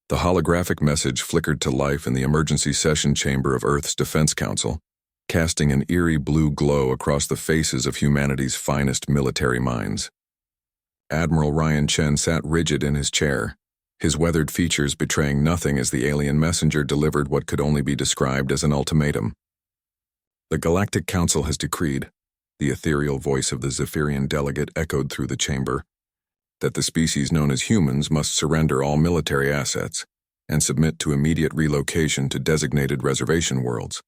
The holographic message flickered to life in the emergency session chamber of Earth's Defense Council, casting an eerie blue glow across the faces of humanity's finest military minds. Admiral Ryan Chen sat rigid in his chair, his weathered features betraying nothing as the alien messenger delivered what could only be described as an ultimatum. "The Galactic Council has decreed," the ethereal voice of the Zephyrian delegate echoed through the chamber, "that the species known as humans must surrender all military assets and submit to immediate relocation to designated reservation worlds.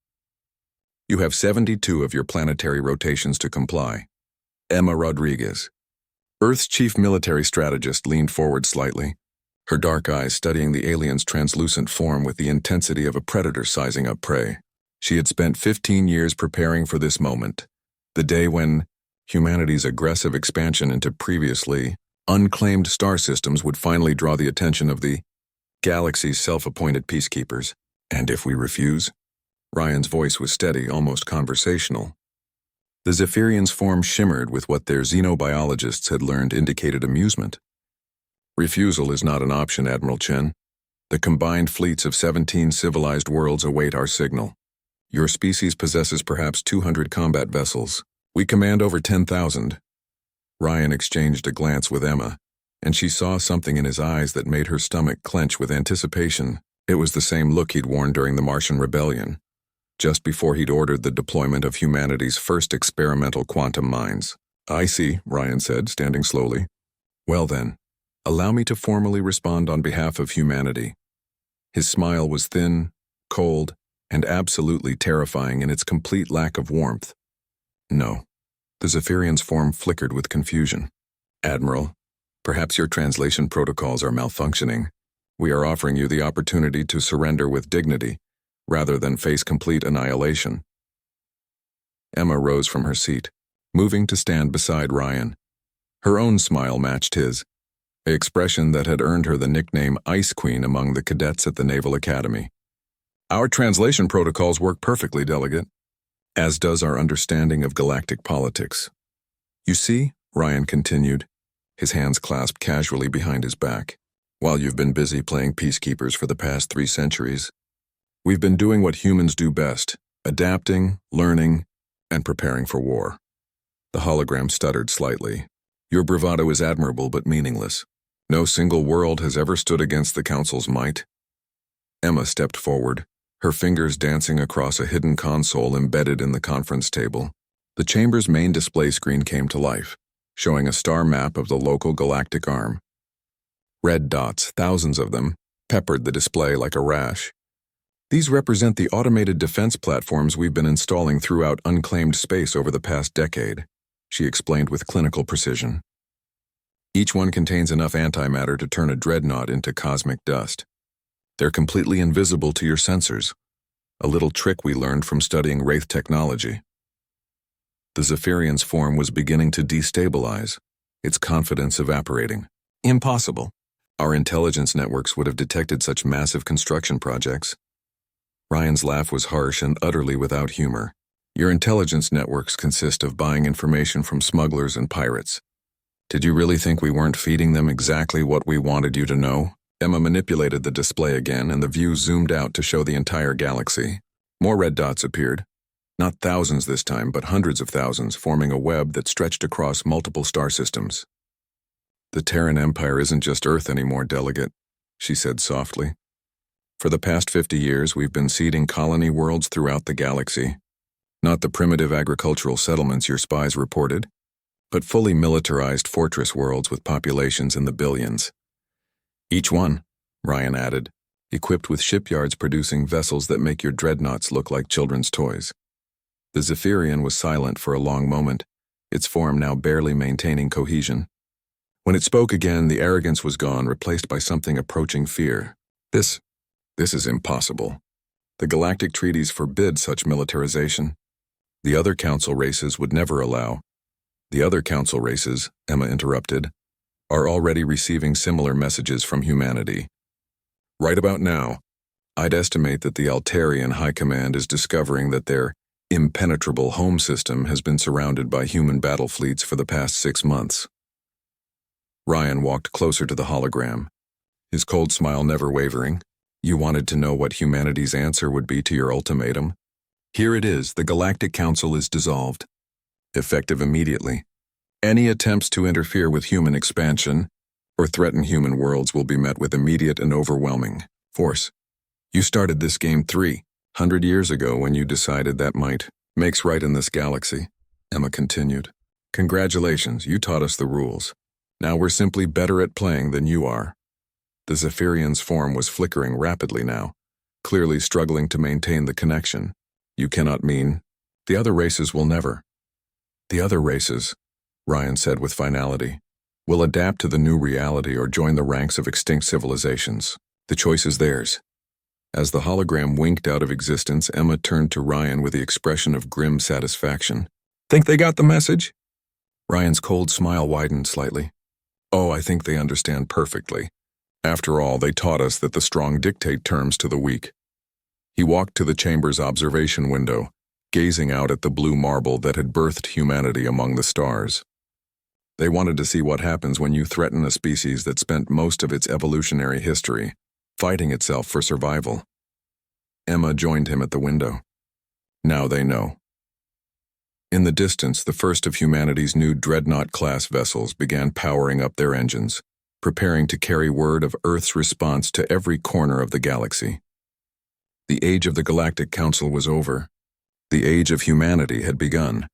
You have 72 of your planetary rotations to comply." Emma Rodriguez, Earth's chief military strategist, leaned forward slightly, her dark eyes studying the alien's translucent form with the intensity of a predator sizing up prey. She had spent 15 years preparing for this moment, the day when humanity's aggressive expansion into previously unclaimed star systems would finally draw the attention of the galaxy's self-appointed peacekeepers. "And if we refuse?" Ryan's voice was steady, almost conversational. The Zephyrian's form shimmered with what their xenobiologists had learned indicated amusement. "Refusal is not an option, Admiral Chen. The combined fleets of 17 civilized worlds await our signal. Your species possesses perhaps 200 combat vessels. We command over 10,000. Ryan exchanged a glance with Emma, and she saw something in his eyes that made her stomach clench with anticipation. It was the same look he'd worn during the Martian Rebellion, just before he'd ordered the deployment of humanity's first experimental quantum mines. "I see," Ryan said, standing slowly. "Well then, allow me to formally respond on behalf of humanity." His smile was thin, cold, and absolutely terrifying in its complete lack of warmth. "No." The Zephyrian's form flickered with confusion. "Admiral, perhaps your translation protocols are malfunctioning. We are offering you the opportunity to surrender with dignity, rather than face complete annihilation." Emma rose from her seat, moving to stand beside Ryan. Her own smile matched his, an expression that had earned her the nickname Ice Queen among the cadets at the Naval Academy. "Our translation protocols work perfectly, Delegate, as does our understanding of galactic politics. You see," Ryan continued, his hands clasped casually behind his back, "while you've been busy playing peacekeepers for the past 3 centuries, we've been doing what humans do best, adapting, learning, and preparing for war." The hologram stuttered slightly. "Your bravado is admirable but meaningless. No single world has ever stood against the Council's might." Emma stepped forward, her fingers dancing across a hidden console embedded in the conference table. The chamber's main display screen came to life, showing a star map of the local galactic arm. Red dots, thousands of them, peppered the display like a rash. "These represent the automated defense platforms we've been installing throughout unclaimed space over the past decade," she explained with clinical precision. "Each one contains enough antimatter to turn a dreadnought into cosmic dust. They're completely invisible to your sensors, a little trick we learned from studying Wraith technology." The Zephyrian's form was beginning to destabilize, its confidence evaporating. "Impossible. Our intelligence networks would have detected such massive construction projects." Ryan's laugh was harsh and utterly without humor. "Your intelligence networks consist of buying information from smugglers and pirates. Did you really think we weren't feeding them exactly what we wanted you to know?" Emma manipulated the display again, and the view zoomed out to show the entire galaxy. More red dots appeared. Not thousands this time, but hundreds of thousands, forming a web that stretched across multiple star systems. "The Terran Empire isn't just Earth anymore, Delegate," she said softly. "For the past 50 years, we've been seeding colony worlds throughout the galaxy. Not the primitive agricultural settlements your spies reported, but fully militarized fortress worlds with populations in the billions. Each one," Ryan added, "equipped with shipyards producing vessels that make your dreadnoughts look like children's toys." The Zephyrian was silent for a long moment, its form now barely maintaining cohesion. When it spoke again, the arrogance was gone, replaced by something approaching fear. This is impossible. The galactic treaties forbid such militarization. The other council races would never allow." "The other council races," Emma interrupted, "are already receiving similar messages from humanity. Right about now, I'd estimate that the Altarian High Command is discovering that their impenetrable home system has been surrounded by human battle fleets for the past 6 months." Ryan walked closer to the hologram, his cold smile never wavering. You wanted to know what humanity's answer would be to your ultimatum? Here it is, the Galactic Council is dissolved. Effective immediately. Any attempts to interfere with human expansion or threaten human worlds will be met with immediate and overwhelming force. You started this game 300 years ago when you decided that might makes right in this galaxy, Emma continued. Congratulations, you taught us the rules. Now we're simply better at playing than you are. The Zephyrian's form was flickering rapidly now, clearly struggling to maintain the connection. You cannot mean the other races will never. The other races, Ryan said with finality, will adapt to the new reality or join the ranks of extinct civilizations. The choice is theirs. As the hologram winked out of existence, Emma turned to Ryan with the expression of grim satisfaction. Think they got the message? Ryan's cold smile widened slightly. Oh, I think they understand perfectly. After all, they taught us that the strong dictate terms to the weak. He walked to the chamber's observation window, gazing out at the blue marble that had birthed humanity among the stars. They wanted to see what happens when you threaten a species that spent most of its evolutionary history fighting itself for survival. Emma joined him at the window. Now they know. In the distance, the first of humanity's new dreadnought-class vessels began powering up their engines, preparing to carry word of Earth's response to every corner of the galaxy. The age of the Galactic Council was over. The age of humanity had begun.